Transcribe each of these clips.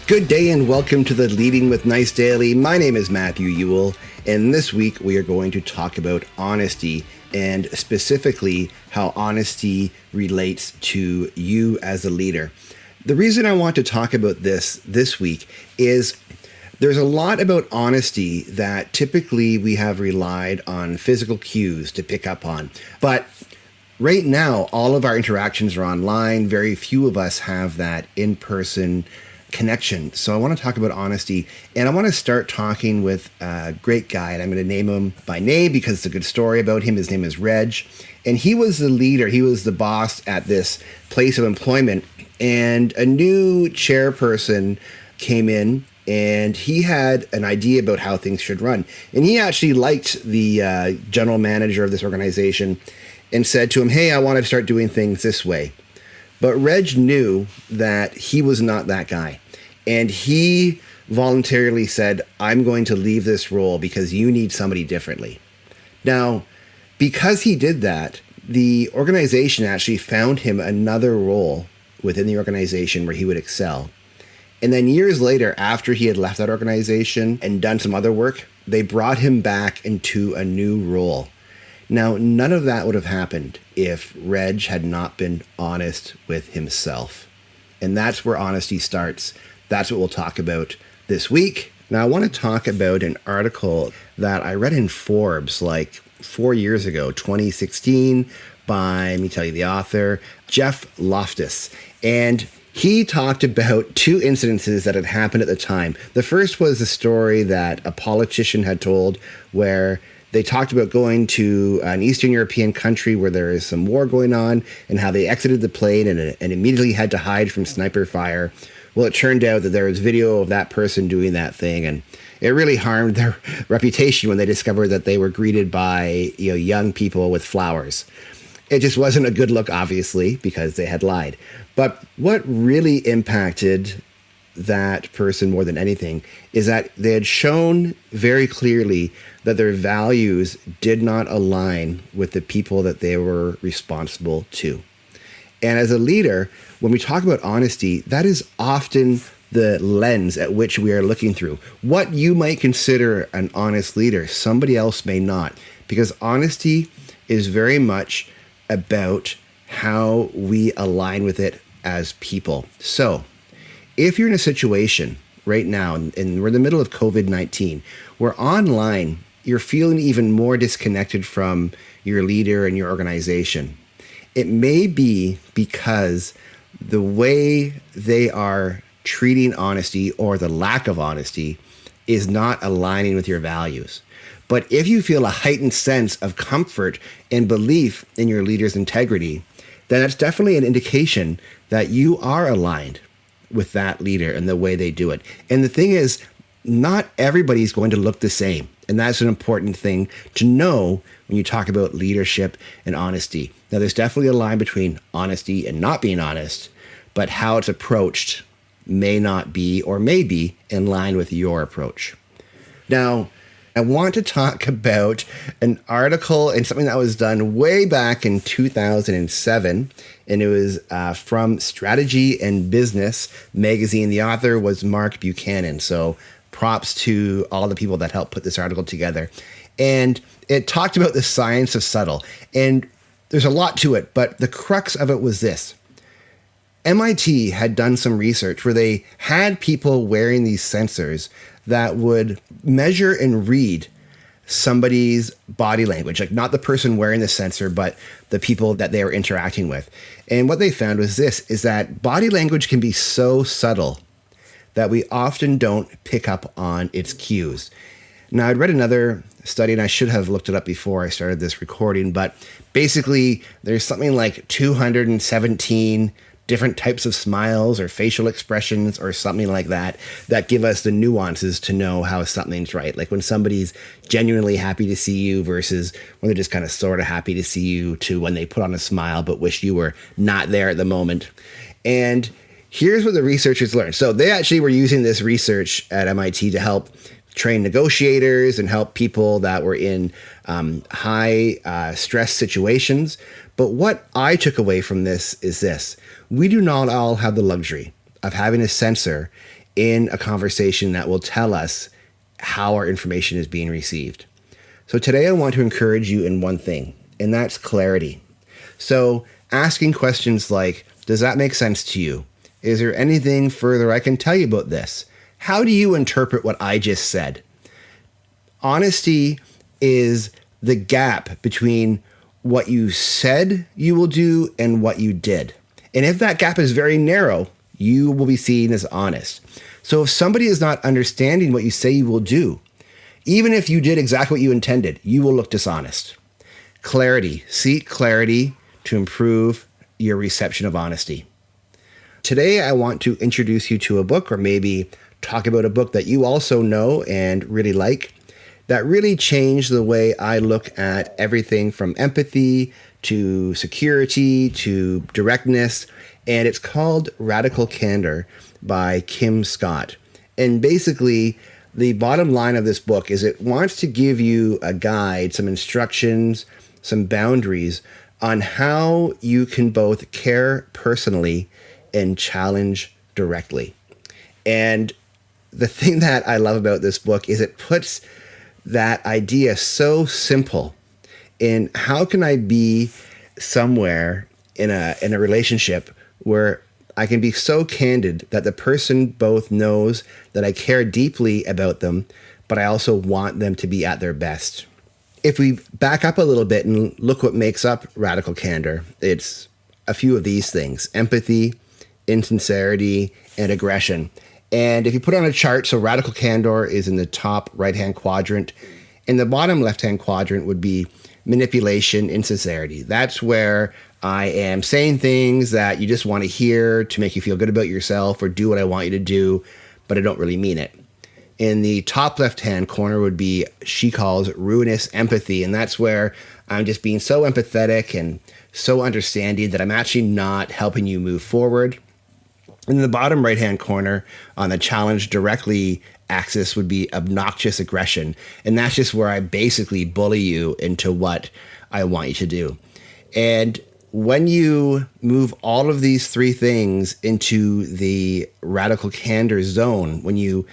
Good day and welcome to the Leading with Nice Daily. My name is Matthew Ewell, and this week we are going to talk about honesty and specifically how honesty relates to you as a leader. The reason I want to talk about this week is there's a lot about honesty that typically we have relied on physical cues to pick up on. But right now, all of our interactions are online. Very few of us have that in-person connection. So I want to talk about honesty, and I want to start talking with a great guy, and I'm going to name him by name because it's a good story about him. His name is Reg, and he was the leader. He was the boss at this place of employment, and a new chairperson came in, and he had an idea about how things should run. And he actually liked the general manager of this organization and said to him, "Hey, I want to start doing things this way." But Reg knew that he was not that guy. And he voluntarily said, "I'm going to leave this role because you need somebody differently." Now, because he did that, the organization actually found him another role within the organization where he would excel. And then years later, after he had left that organization and done some other work, they brought him back into a new role. Now, none of that would have happened if Reg had not been honest with himself. And that's where honesty starts. That's what we'll talk about this week. Now, I want to talk about an article that I read in Forbes like 4 years ago, 2016, by, let me tell you the author, Jeff Loftus. And he talked about two incidences that had happened at the time. The first was a story that a politician had told where they talked about going to an Eastern European country where there is some war going on and how they exited the plane and immediately had to hide from sniper fire. Well, it turned out that there was video of that person doing that thing, and it really harmed their reputation when they discovered that they were greeted by young people with flowers. It just wasn't a good look, obviously, because they had lied. But what really impacted that person more than anything is that they had shown very clearly that their values did not align with the people that they were responsible to. And as a leader, when we talk about honesty, that is often the lens at which we are looking through. What you might consider an honest leader, somebody else may not, because honesty is very much about how we align with it as people. So if you're in a situation right now, and we're in the middle of COVID-19, where online you're feeling even more disconnected from your leader and your organization, it may be because the way they are treating honesty or the lack of honesty is not aligning with your values. But if you feel a heightened sense of comfort and belief in your leader's integrity, then that's definitely an indication that you are aligned with that leader and the way they do it. And the thing is, not everybody's going to look the same. And that's an important thing to know when you talk about leadership and honesty. Now, there's definitely a line between honesty and not being honest, but how it's approached may not be or may be in line with your approach. Now, I want to talk about an article and something that was done way back in 2007, and it was from Strategy and Business magazine. The author was Mark Buchanan, so props to all the people that helped put this article together. And it talked about the science of subtle, and there's a lot to it, but the crux of it was this. MIT had done some research where they had people wearing these sensors that would measure and read somebody's body language, like not the person wearing the sensor, but the people that they were interacting with. And what they found was this, is that body language can be so subtle that we often don't pick up on its cues. Now, I'd read another study, and I should have looked it up before I started this recording, but basically there's something like 217 different types of smiles or facial expressions or something like that that give us the nuances to know how something's right. Like when somebody's genuinely happy to see you versus when they're just kind of sort of happy to see you, to when they put on a smile but wish you were not there at the moment. And here's what the researchers learned. So they actually were using this research at MIT to help train negotiators and help people that were in high stress situations. But what I took away from this is this: we do not all have the luxury of having a sensor in a conversation that will tell us how our information is being received. So today I want to encourage you in one thing, and that's clarity. So asking questions like, does that make sense to you? Is there anything further I can tell you about this? How do you interpret what I just said? Honesty is the gap between what you said you will do and what you did. And if that gap is very narrow, you will be seen as honest. So if somebody is not understanding what you say you will do, even if you did exactly what you intended, you will look dishonest. Clarity. Seek clarity to improve your reception of honesty. Today, I want to introduce you to a book, or maybe talk about a book that you also know and really like, that really changed the way I look at everything from empathy to security to directness. And it's called Radical Candor by Kim Scott. And basically, the bottom line of this book is it wants to give you a guide, some instructions, some boundaries on how you can both care personally and challenge directly. And the thing that I love about this book is it puts that idea so simple in how can I be somewhere in a relationship where I can be so candid that the person both knows that I care deeply about them, but I also want them to be at their best. If we back up a little bit and look what makes up radical candor, it's a few of these things: empathy, insincerity, and aggression. And if you put on a chart, so radical candor is in the top right-hand quadrant. In the bottom left-hand quadrant would be manipulation, insincerity. That's where I am saying things that you just want to hear to make you feel good about yourself or do what I want you to do, but I don't really mean it. In the top left-hand corner would be, she calls, ruinous empathy. And that's where I'm just being so empathetic and so understanding that I'm actually not helping you move forward. In the bottom right-hand corner on the challenge directly axis would be obnoxious aggression. And that's just where I basically bully you into what I want you to do. And when you move all of these three things into the radical candor zone, when you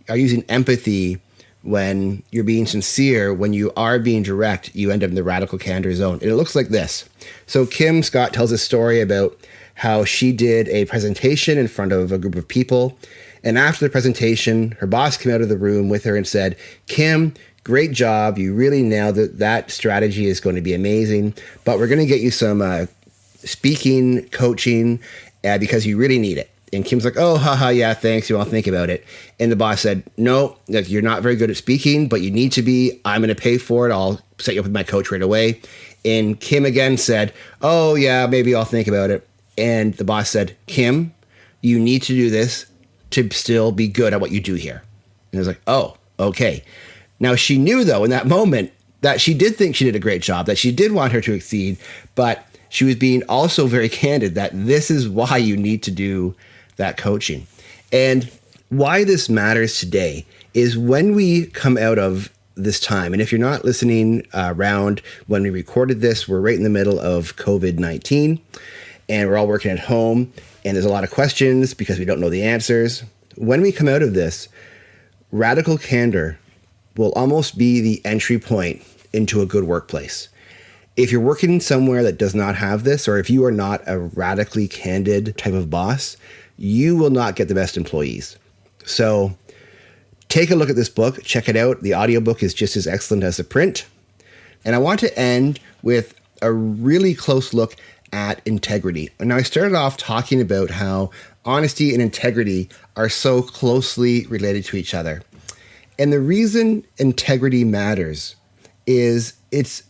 are using empathy, when you're being sincere, when you are being direct, you end up in the radical candor zone. And it looks like this. So Kim Scott tells a story about how she did a presentation in front of a group of people. And after the presentation, her boss came out of the room with her and said, "Kim, great job. You really nailed it. That strategy is going to be amazing. But we're going to get you some speaking coaching because you really need it." And Kim's like, "Oh, haha, yeah, thanks. You won't think about it." And the boss said, "No, you're not very good at speaking, but you need to be. I'm going to pay for it. I'll set you up with my coach right away." And Kim again said, "Oh, yeah, maybe I'll think about it." And the boss said, "Kim, you need to do this to still be good at what you do here." And I was like, "Oh, okay." Now she knew, though, in that moment that she did think she did a great job, that she did want her to exceed, but she was being also very candid that this is why you need to do that coaching. And why this matters today is when we come out of this time, and if you're not listening around when we recorded this, we're right in the middle of COVID-19, and we're all working at home, and there's a lot of questions because we don't know the answers. When we come out of this, radical candor will almost be the entry point into a good workplace. If you're working somewhere that does not have this, or if you are not a radically candid type of boss, you will not get the best employees. So take a look at this book, check it out. The audiobook is just as excellent as the print. And I want to end with a really close look at integrity. And now I started off talking about how honesty and integrity are so closely related to each other. And the reason integrity matters is it's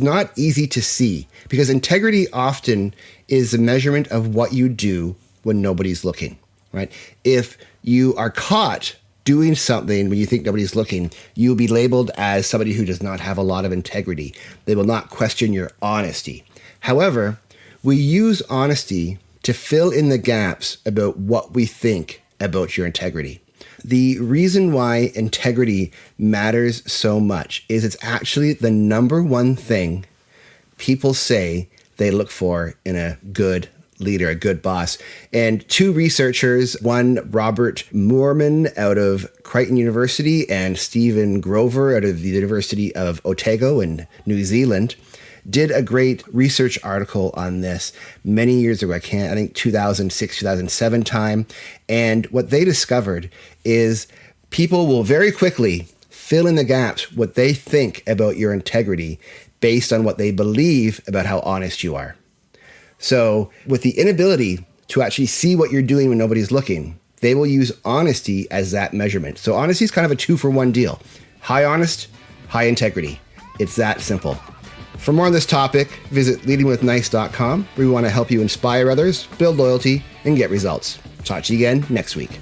not easy to see, because integrity often is a measurement of what you do when nobody's looking, right? If you are caught doing something when you think nobody's looking, you'll be labeled as somebody who does not have a lot of integrity. They will not question your honesty. However, we use honesty to fill in the gaps about what we think about your integrity. The reason why integrity matters so much is it's actually the number one thing people say they look for in a good leader, a good boss. And two researchers, one Robert Moorman out of Crichton University and Stephen Grover out of the University of Otago in New Zealand, did a great research article on this many years ago. I think 2006, 2007 time. And what they discovered is people will very quickly fill in the gaps what they think about your integrity based on what they believe about how honest you are. So with the inability to actually see what you're doing when nobody's looking, they will use honesty as that measurement. So honesty is kind of a 2-for-1 deal. High honest, high integrity. It's that simple. For more on this topic, visit leadingwithnice.com, where we want to help you inspire others, build loyalty, and get results. Talk to you again next week.